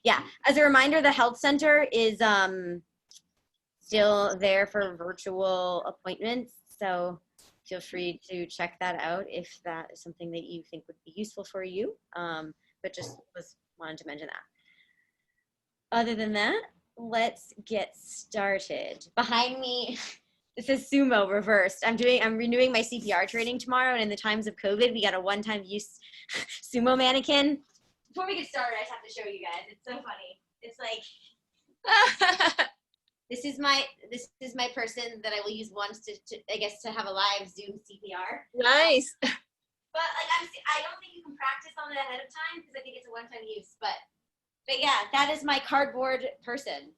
Yeah, as a reminder, the health center is still there for virtual appointments. So feel free to check that out if that is something that you think would be useful for you. But just wanted to mention that. Other than that, let's get started. Behind me, this is sumo reversed. I'm renewing my CPR training tomorrow, and in the times of COVID, we got a one-time use sumo mannequin. Before we get started, I just have to show you guys. It's so funny. It's like this is my person that I will use once to I guess to have a live Zoom CPR. Nice. But like I don't think you can practice on it ahead of time because I think it's a one-time use. But yeah, that is my cardboard person.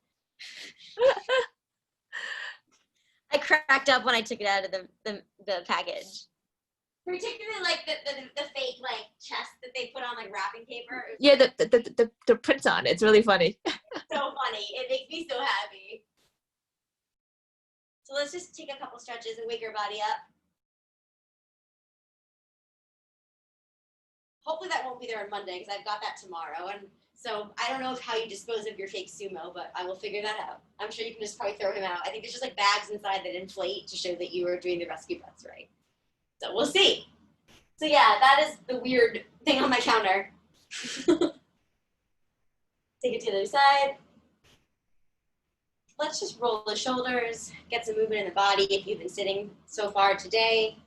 I cracked up when I took it out of the package. Particularly like the fake like chest that they put on like wrapping paper. Yeah, the print on it's really funny. So funny. It makes me so happy. So let's just take a couple stretches and wake your body up. Hopefully that won't be there on Monday because I've got that tomorrow. And so I don't know how you dispose of your fake sumo, but I will figure that out. I'm sure you can just probably throw him out. I think there's just like bags inside that inflate to show that you were doing the rescue breaths right. So we'll see. So yeah, that is the weird thing on my counter. Take it to the other side. Let's just roll the shoulders, get some movement in the body if you've been sitting so far today.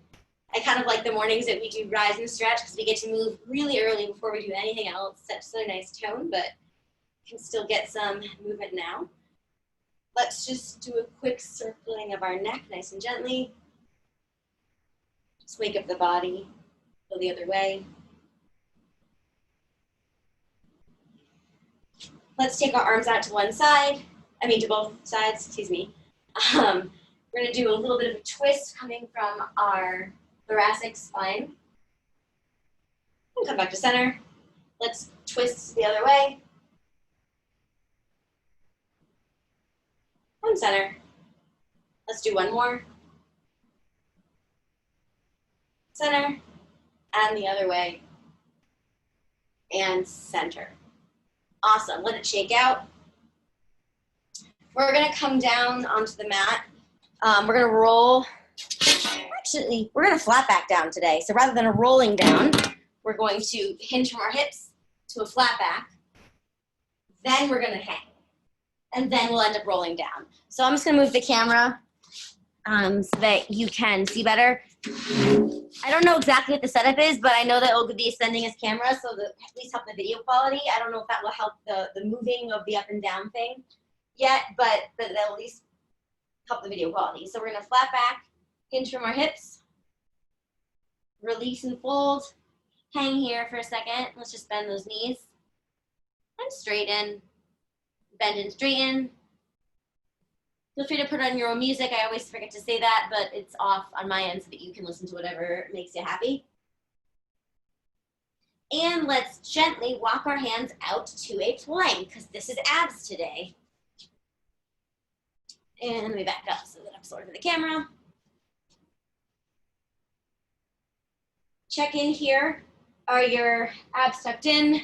I kind of like the mornings that we do rise and stretch because we get to move really early before we do anything else. Sets a nice tone, but can still get some movement now. Let's just do a quick circling of our neck, nice and gently. Just wake up the body, go the other way. Let's take our arms out to one side. To both sides, excuse me. We're gonna do a little bit of a twist coming from our thoracic spine. And come back to center. Let's twist the other way. And center. Let's do one more. Center. And the other way. And center. Awesome, let it shake out. We're gonna come down onto the mat. We're gonna roll. Actually, we're gonna flat back down today. So rather than a rolling down, we're going to hinge from our hips to a flat back. Then we're gonna hang. And then we'll end up rolling down. So I'm just gonna move the camera so that you can see better. I don't know exactly what the setup is, but I know that it'll be sending us camera, so that at least help the video quality. I don't know if that will help the moving of the up and down thing yet, but that'll at least help the video quality. So we're gonna flat back, hinge from our hips, release and fold, hang here for a second. Let's just bend those knees and straighten, bend and straighten. Feel free to put on your own music. I always forget to say that, but it's off on my end so that you can listen to whatever makes you happy. And let's gently walk our hands out to a plank because this is abs today. And let me back up so that I'm sort of the camera. Check in here. Are your abs tucked in?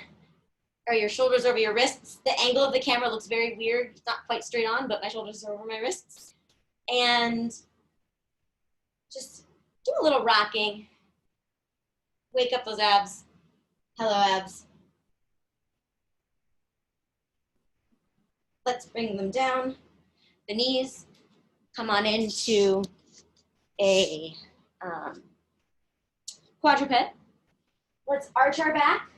Are your shoulders over your wrists? The angle of the camera looks very weird. It's not quite straight on, but my shoulders are over my wrists. And just do a little rocking. Wake up those abs. Hello, abs. Let's bring them down. The knees come on into a quadruped. Let's arch our back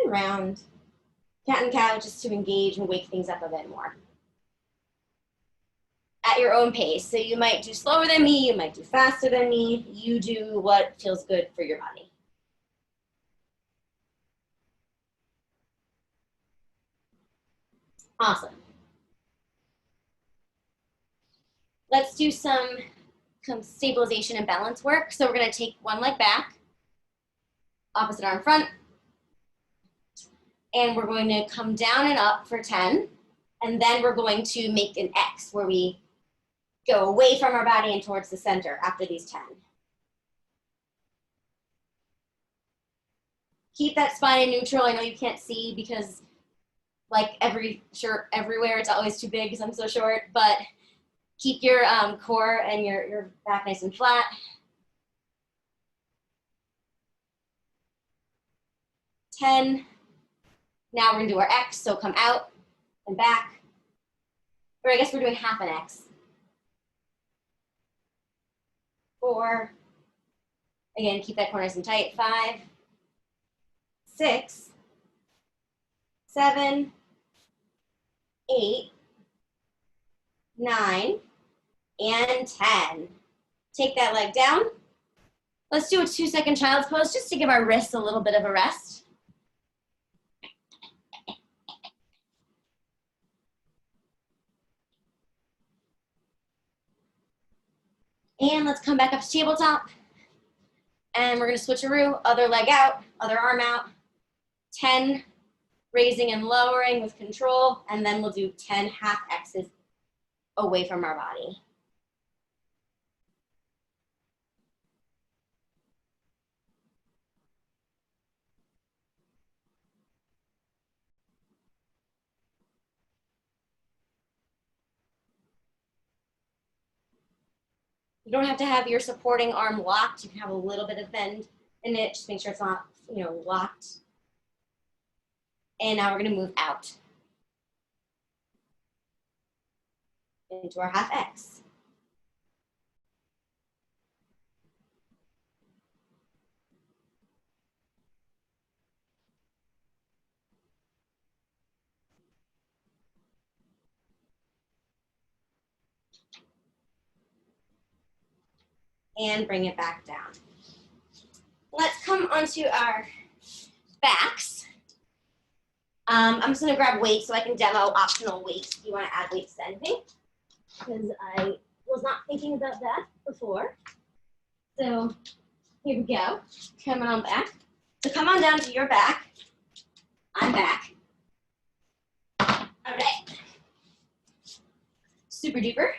and round. Cat and cow just to engage and wake things up a bit more. At your own pace. So you might do slower than me, you might do faster than me. You do what feels good for your body. Awesome. Let's do some stabilization and balance work. So we're going to take one leg back, opposite arm front, and we're going to come down and up for 10, and then we're going to make an X where we go away from our body and towards the center after these 10. Keep that spine in neutral. I know you can't see because like everywhere. It's always too big because I'm so short, but keep your core and your back nice and flat. 10. Now we're gonna do our X, so come out and back. Or I guess we're doing half an X. 4. Again, keep that core nice and tight. 5, 6, 7, 8, 9, and 10. Take that leg down. Let's do a 2-second child's pose just to give our wrists a little bit of a rest. And let's come back up to tabletop. And we're gonna switcheroo, other leg out, other arm out. 10, raising and lowering with control, and then we'll do 10 half X's away from our body. You don't have to have your supporting arm locked. You can have a little bit of bend in it. Just make sure it's not, locked. And now we're gonna move out into our half X. And bring it back down. Let's come onto our backs. I'm just gonna grab weights so I can demo optional weights if you wanna add weights to anything, because I was not thinking about that before. So here we go, coming on back. So come on down to your back. I'm back. All right. Super duper.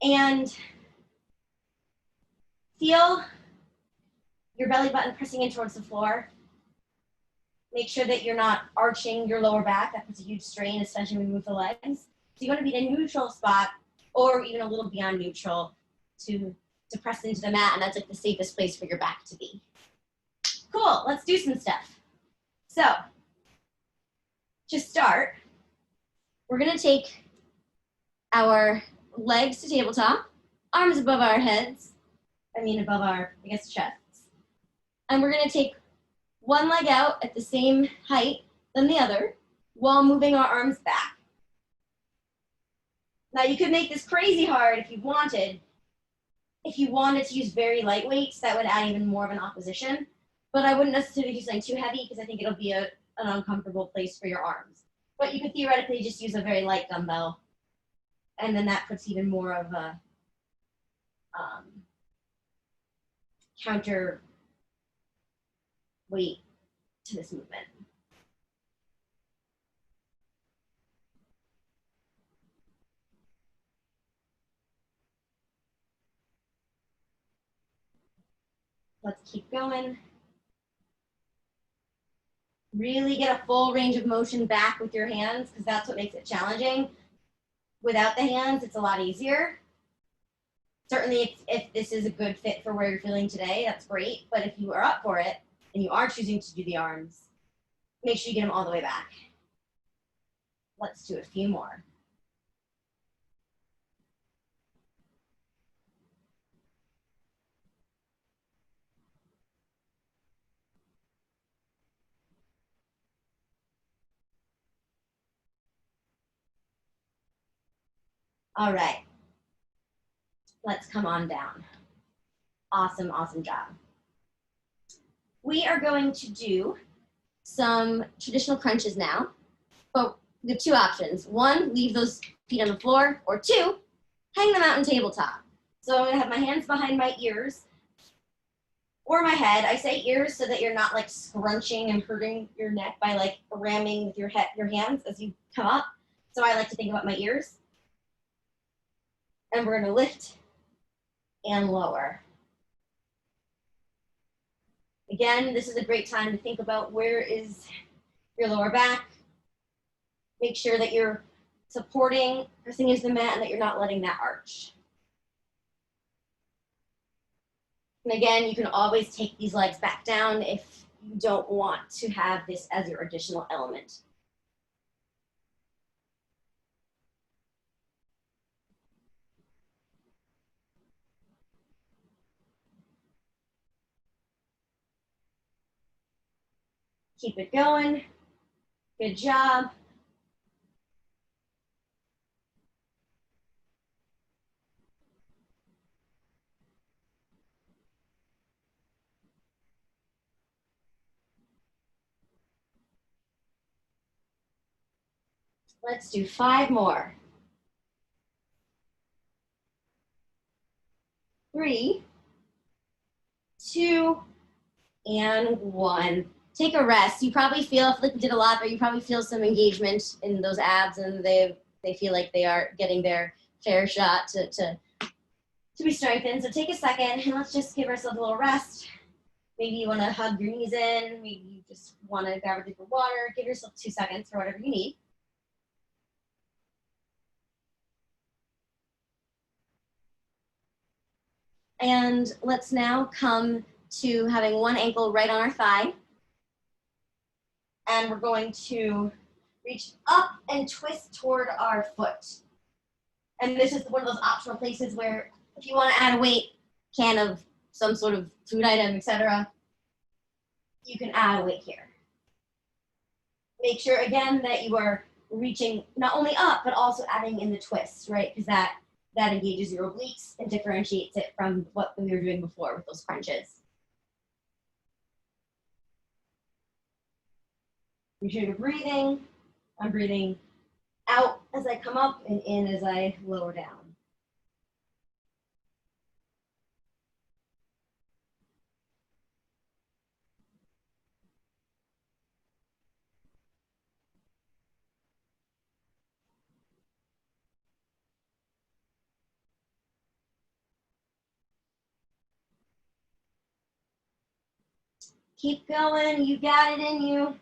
And feel your belly button pressing in towards the floor. Make sure that you're not arching your lower back. That puts a huge strain, especially when we move the legs. So you want to be in a neutral spot or even a little beyond neutral to press into the mat, and that's like the safest place for your back to be. Cool, let's do some stuff. So to start, we're gonna take our legs to tabletop, arms above our heads, above our, chests. And we're gonna take one leg out at the same height than the other while moving our arms back. Now you could make this crazy hard if you wanted. If you wanted to use very light weights, that would add even more of an opposition. But I wouldn't necessarily do something too heavy because I think it'll be an uncomfortable place for your arms. But you could theoretically just use a very light dumbbell. And then that puts even more of a counter weight to this movement. Let's keep going. Really get a full range of motion back with your hands because that's what makes it challenging. Without the hands, it's a lot easier. Certainly, if this is a good fit for where you're feeling today, that's great. But if you are up for it and you are choosing to do the arms, make sure you get them all the way back. Let's do a few more. All right. Let's come on down. Awesome, awesome job. We are going to do some traditional crunches now, but we have two options. One, leave those feet on the floor, or two, hang them out on tabletop. So I'm gonna have my hands behind my ears or my head. I say ears so that you're not like scrunching and hurting your neck by like ramming with your hands as you come up. So I like to think about my ears. And we're gonna lift and lower. Again, this is a great time to think about where is your lower back. Make sure that you're supporting, pressing into the mat, and that you're not letting that arch. And again, you can always take these legs back down if you don't want to have this as your additional element. Keep it going. Good job. Let's do 5 more. 3, 2, and 1. Take a rest. You probably feel, I feel like we did a lot, but you probably feel some engagement in those abs, and they feel like they are getting their fair shot to be strengthened. So take a second, and let's just give ourselves a little rest. Maybe you want to hug your knees in. Maybe you just want to grab a drink of water. Give yourself 2 seconds for whatever you need. And let's now come to having one ankle right on our thigh. And we're going to reach up and twist toward our foot. And this is one of those optional places where if you want to add a weight, can of some sort of food item, etc., you can add a weight here. Make sure, again, that you are reaching not only up, but also adding in the twist, right? Because that engages your obliques and differentiates it from what we were doing before with those crunches. Make sure you're breathing. I'm breathing out as I come up and in as I lower down. Keep going, you got it in you.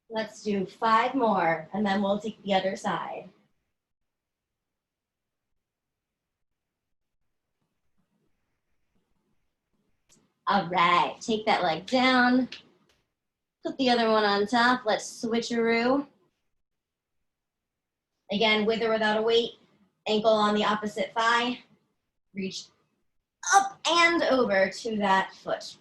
Let's do 5 more, and then we'll take the other side. All right, take that leg down. Put the other one on top. Let's switcheroo. Again, with or without a weight, ankle on the opposite thigh. Reach up and over to that foot.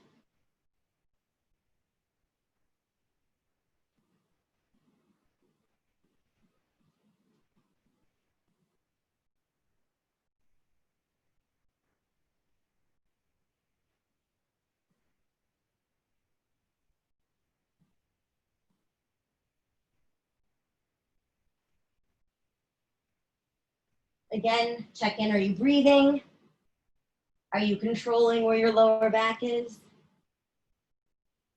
Again, check in, are you breathing? Are you controlling where your lower back is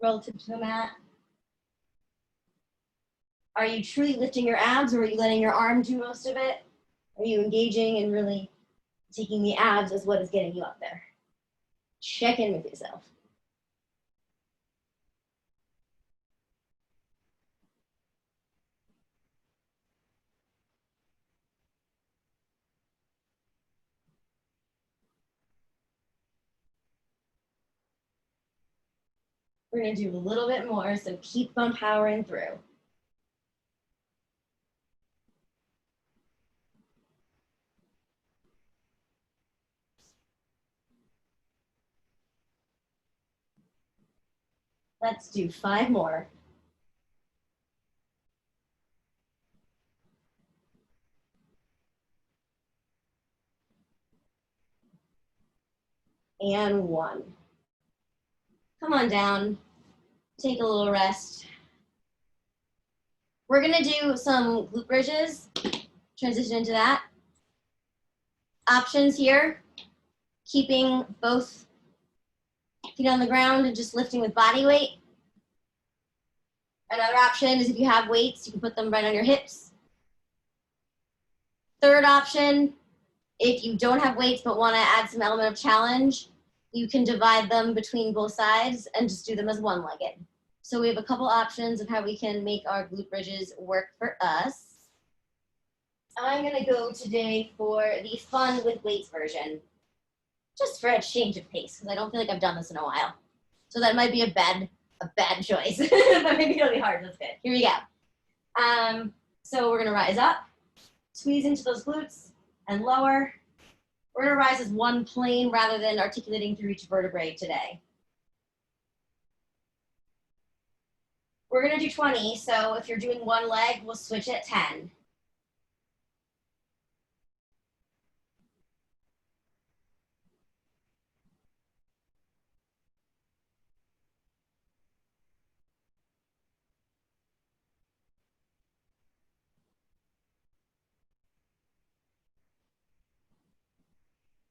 relative to the mat? Are you truly lifting your abs, or are you letting your arm do most of it? Are you engaging and really taking the abs as what is getting you up there? Check in with yourself. We're gonna do a little bit more, so keep on powering through. Let's do 5 more. And 1. Come on down, take a little rest. We're gonna do some glute bridges, transition into that. Options here, keeping both feet on the ground and just lifting with body weight. Another option is if you have weights, you can put them right on your hips. Third option, if you don't have weights but want to add some element of challenge, you can divide them between both sides and just do them as one-legged. So we have a couple options of how we can make our glute bridges work for us. I'm gonna go today for the fun with weights version, just for a change of pace, because I don't feel like I've done this in a while. So that might be a bad choice, but maybe it'll be hard. That's good. Here we go. So we're gonna rise up, squeeze into those glutes, and lower. We're gonna rise as one plane rather than articulating through each vertebrae today. We're gonna do 20, so if you're doing one leg, we'll switch at 10.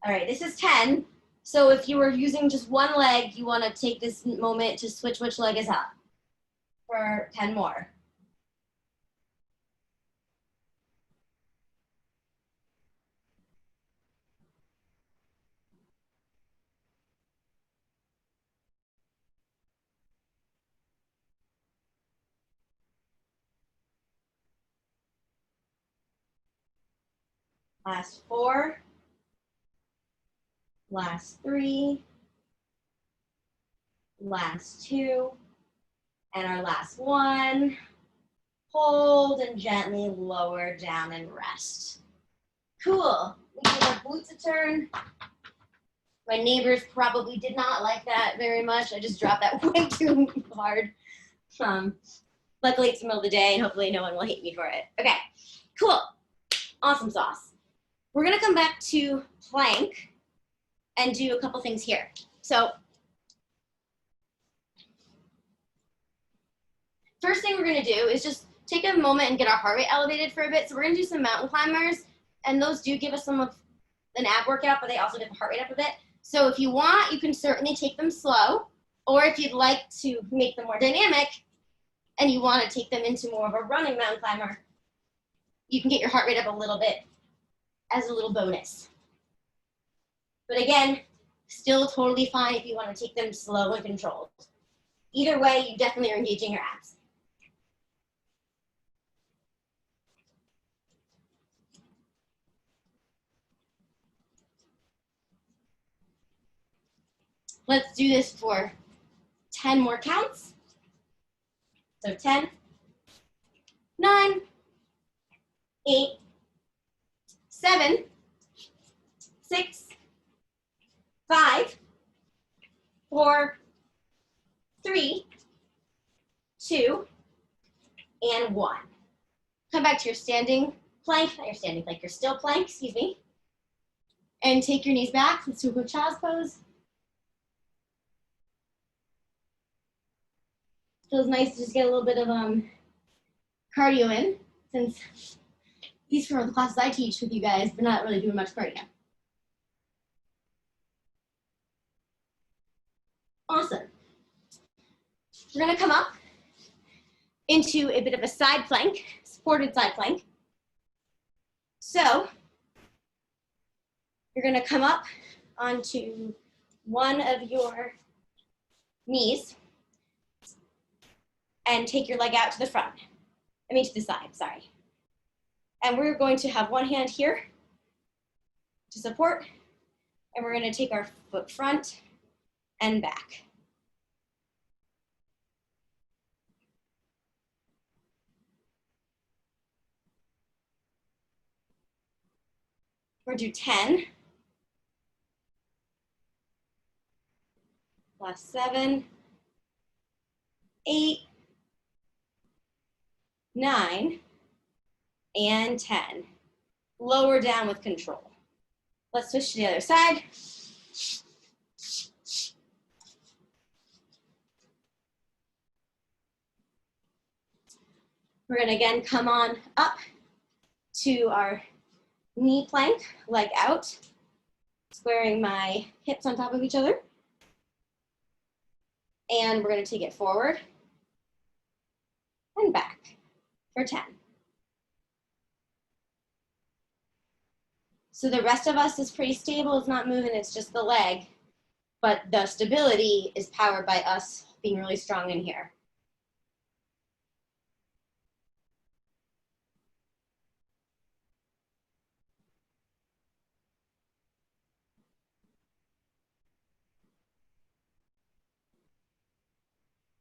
All right, this is 10. So if you were using just one leg, you wanna take this moment to switch which leg is up for 10 more. Last 4, last 3, last 2, and our last 1. Hold and gently lower down and rest. Cool. We give our glutes a turn. My neighbors probably did not like that very much. I just dropped that way too hard. Luckily it's the middle of the day and hopefully no one will hate me for it. Okay, cool. Awesome sauce. We're gonna come back to plank and do a couple things here. So first thing we're gonna do is just take a moment and get our heart rate elevated for a bit. So we're gonna do some mountain climbers, and those do give us some of an ab workout, but they also get the heart rate up a bit. So if you want, you can certainly take them slow, or if you'd like to make them more dynamic and you want to take them into more of a running mountain climber, you can get your heart rate up a little bit as a little bonus. But again, still totally fine if you want to take them slow and controlled. Either way, you definitely are engaging your abs. Let's do this for 10 more counts. So 10, 9, 8, 7, 6, 5, 4, 3, 2, and 1. Come back to your standing plank, not your standing plank, your still plank, excuse me. And take your knees back. Let's do a quick child's pose. Feels nice to just get a little bit of cardio in, since these are the classes I teach with you guys, but not really doing much cardio. Awesome. We're gonna come up into a bit of a side plank, supported side plank. So you're gonna come up onto one of your knees and take your leg out to the front. I mean to the side, sorry. And we're going to have one hand here to support, and we're gonna take our foot front and back. We're gonna do 10. Last 7, 8, 9, and 10. Lower down with control. Let's switch to the other side. We're gonna again come on up to our knee plank, leg out, squaring my hips on top of each other. And we're gonna take it forward and back for 10. So the rest of us is pretty stable. It's not moving. It's just the leg. But the stability is powered by us being really strong in here.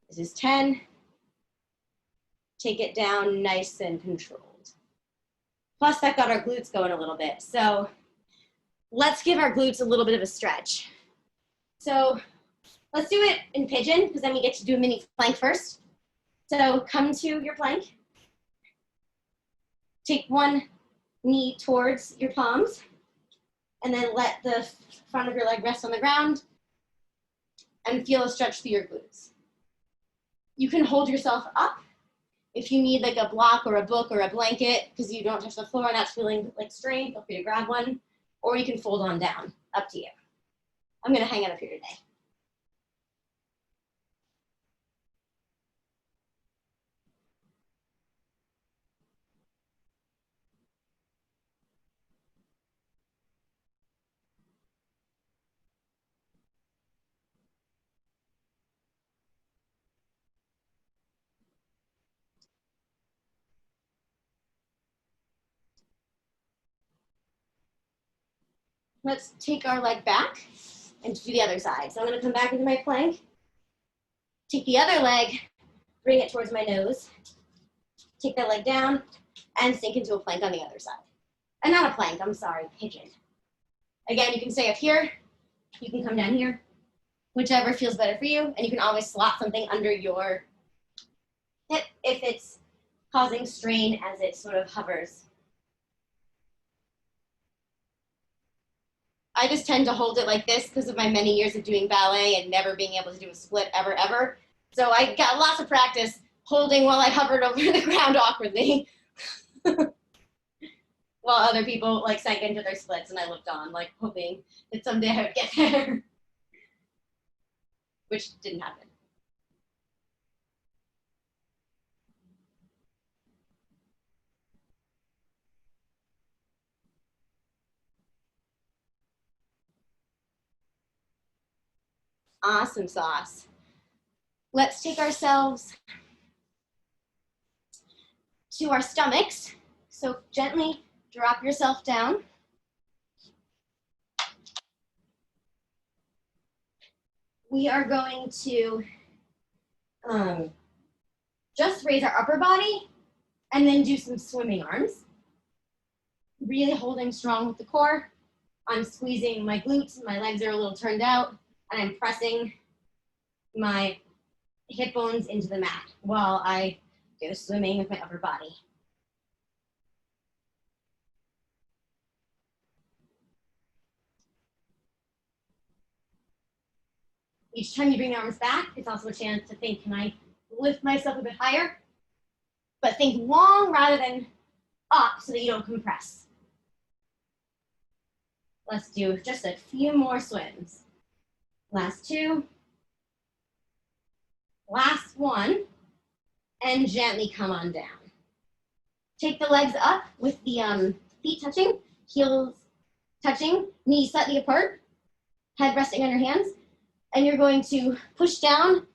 This is 10. Take it down nice and controlled. Plus that got our glutes going a little bit. So let's give our glutes a little bit of a stretch. So let's do it in pigeon, because then we get to do a mini plank first. So come to your plank. Take one knee towards your palms, and then let the front of your leg rest on the ground, and feel a stretch through your glutes. You can hold yourself up if you need like a block or a book or a blanket, because you don't touch the floor and that's feeling like strain, feel free to grab one, or you can fold on down, up to you. I'm gonna hang out up here today. Let's take our leg back and do the other side. So I'm gonna come back into my plank, take the other leg, bring it towards my nose, take that leg down, and sink into a plank on the other side. And not a plank, I'm sorry, pigeon. Again, you can stay up here, you can come down here, whichever feels better for you, and you can always slot something under your hip if it's causing strain as it sort of hovers. I just tend to hold it like this because of my many years of doing ballet and never being able to do a split ever. So I got lots of practice holding while I hovered over the ground awkwardly. While other people like sank into their splits and I looked on, like hoping that someday I would get there. Which didn't happen. Awesome sauce. Let's take ourselves to our stomachs. So gently drop yourself down. We are going to just raise our upper body and then do some swimming arms. Really holding strong with the core. I'm squeezing my glutes, my legs are a little turned out, and I'm pressing my hip bones into the mat while I go swimming with my upper body. Each time you bring the arms back, it's also a chance to think, can I lift myself a bit higher? But think long rather than up so that you don't compress. Let's do just a few more swims. Last two. Last one. And gently come on down. Take the legs up with the feet touching, heels touching, knees slightly apart, head resting on your hands. And you're going to push down,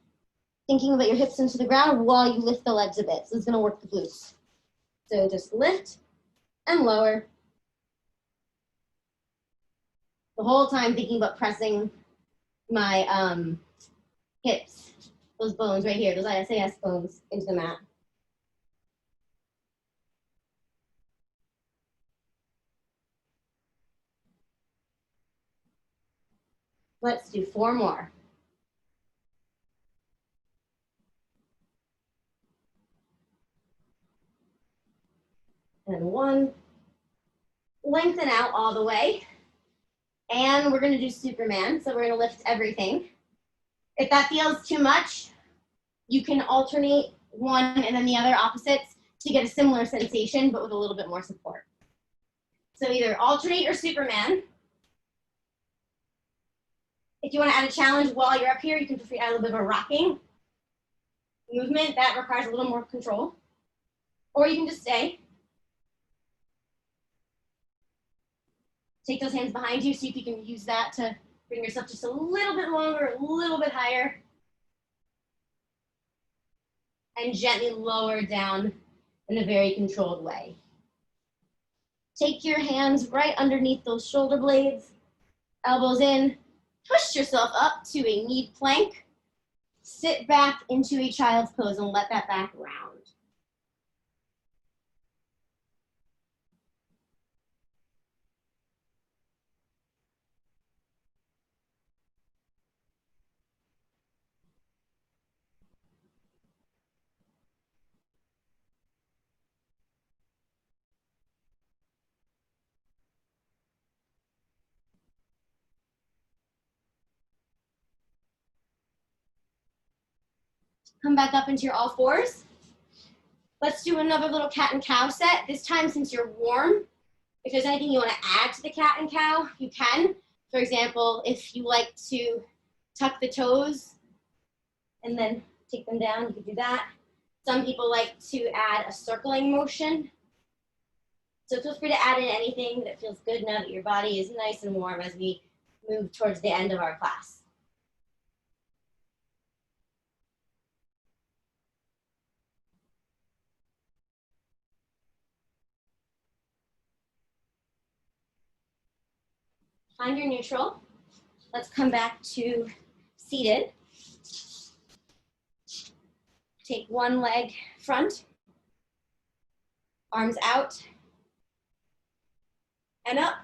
thinking about your hips into the ground while you lift the legs a bit. So it's gonna work the glutes. So just lift and lower. The whole time thinking about pressing my hips, those bones right here, those ISAS bones into the mat. Let's do 4 more. And 1. Lengthen out all the way. And we're gonna do Superman. So we're gonna lift everything. If that feels too much, you can alternate one and then the other opposites to get a similar sensation, but with a little bit more support. So either alternate or Superman. If you want to add a challenge while you're up here, you can feel free to add a little bit of a rocking movement. That requires a little more control. Or you can just stay. Take those hands behind you, see if you can use that to bring yourself just a little bit longer, a little bit higher. And gently lower down in a very controlled way. Take your hands right underneath those shoulder blades, elbows in, push yourself up to a knee plank, sit back into a child's pose and let that back round. Come back up into your all fours. Let's do another little cat and cow set. This time, since you're warm, if there's anything you want to add to the cat and cow, you can. For example, if you like to tuck the toes and then take them down, you can do that. Some people like to add a circling motion. So feel free to add in anything that feels good now that your body is nice and warm as we move towards the end of our class. Find your neutral. Let's come back to seated. Take one leg front, arms out, and up.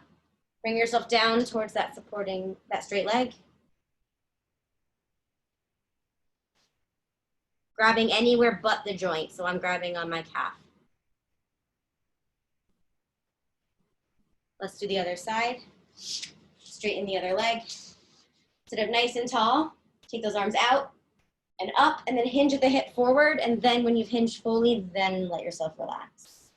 Bring yourself down towards that supporting, that straight leg. Grabbing anywhere but the joint, so I'm grabbing on my calf. Let's do the other side. Straighten the other leg. Sit up nice and tall. Take those arms out and up, and then hinge at the hip forward, and then when you've hinged fully, then let yourself relax.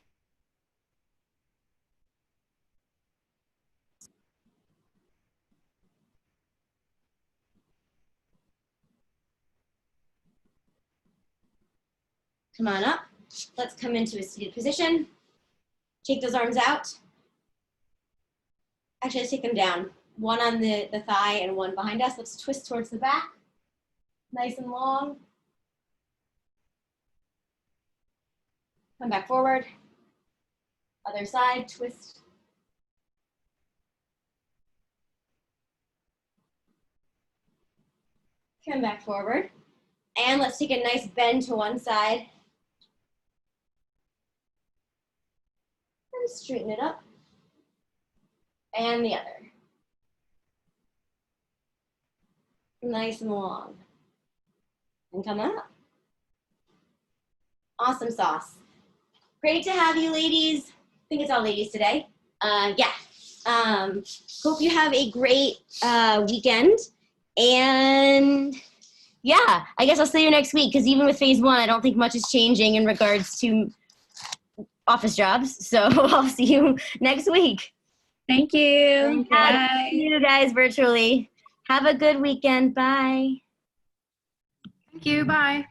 Come on up. Let's come into a seated position. Take those arms out. Actually, let's take them down. One on the thigh and one behind us. Let's twist towards the back. Nice and long. Come back forward. Other side, twist. Come back forward. And let's take a nice bend to one side. And straighten it up. And the other. Nice and long. And come up. Awesome sauce. Great to have you, ladies. I think it's all ladies today. Hope you have a great weekend. And yeah, I guess I'll see you next week, because even with phase 1, I don't think much is changing in regards to office jobs. So I'll see you next week. Thank you. Bye. See you guys virtually. Have a good weekend. Bye. Thank you. Bye.